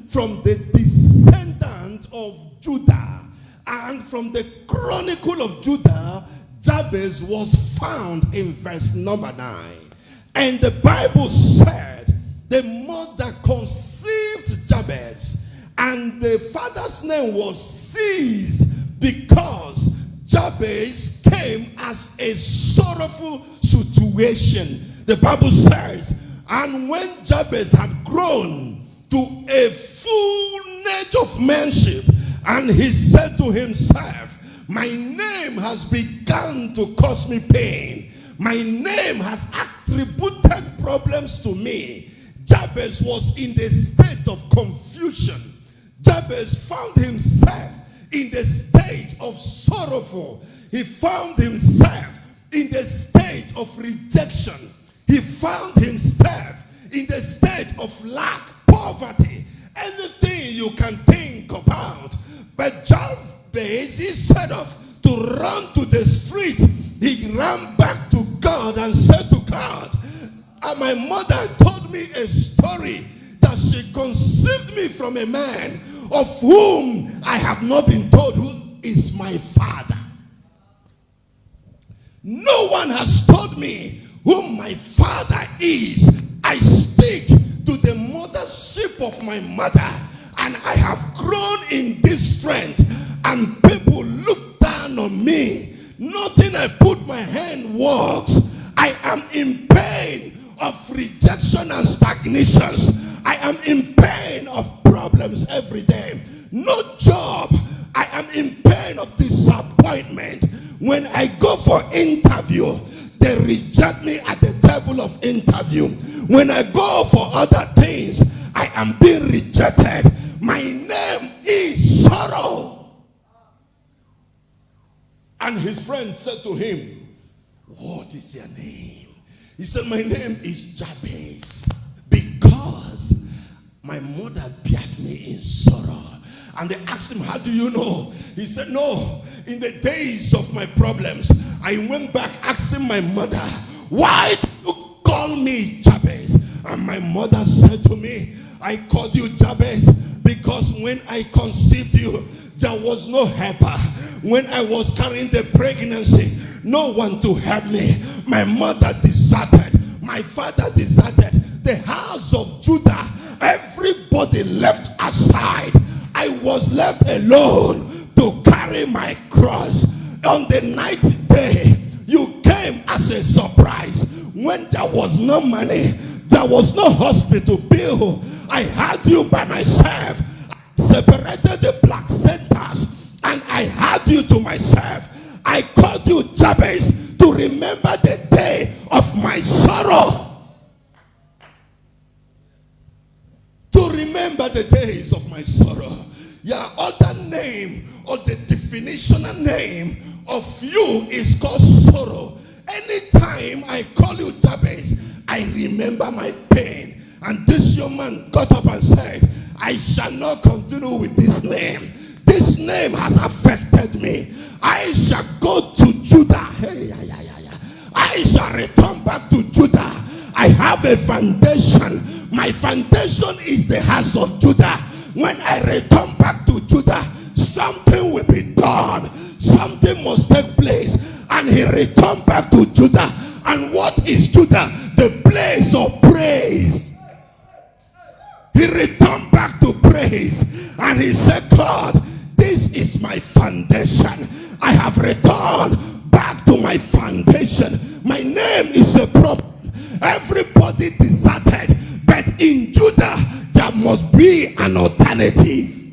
from the descendant of Judah. And from the Chronicle of Judah, Jabez was found in verse number 9. And the Bible said the mother conceived Jabez, and the father's name was seized because Jabez came as a sorrowful situation. The Bible says, and when Jabez had grown to a full age of manship, and he said to himself, my name has begun to cause me pain. My name has attributed problems to me. Jabez was in the state of confusion. Jabez found himself in the state of sorrowful. He found himself in the state of rejection. He found himself in the state of lack, poverty, anything you can think about. But Jabez, instead of to run to the street, he ran back to God and said to God, and my mother told me a story that she conceived me from a man of whom I have not been told who is my father. No one has told me whom my father is. I stick to the mothership of my mother, and I have grown in this strength, and people look down on me. Nothing I put my hand works. I am in pain of rejection and stagnations. I am in pain of problems every day. No job. I am in pain of disappointment. When I go for interview, they reject me at the table of interview. When I go for other things, I am being rejected. My name is sorrow. And his friend said to him, what is your name? He said, my name is Jabez, because my mother beat me in sorrow. And they asked him, how do you know? He said, no, in the days of my problems, I went back asking my mother, why do you call me Jabez? And my mother said to me, I called you Jabez because when I conceived you, there was no helper. When I was carrying the pregnancy, no one to help me. My mother deserted. My father deserted. The house of Judah, everybody left aside. I was left alone to carry my cross. On the ninth day, you came as a surprise. When there was no money, there was no hospital bill, I had you by myself. I separated the placentas and I had you to myself. I called you Jabez to remember the day of my sorrow. To remember the days of my sorrow. Your other name or the definitional name of you is called sorrow. Anytime I call you Jabez, I remember my pain. And this young man got up and said, I shall not continue with this name. This name has affected me. I shall go to Judah. I shall return back to Judah. I have a foundation. My foundation is the house of Judah. When I return back to Judah, something will be done. Something must take place. And he returned back to Judah. And what is Judah? The place of praise. He returned back to praise. And he said, God, this is my foundation. I have returned back to my foundation. My name is a problem. Everybody deserted. But in Judah, there must be an alternative.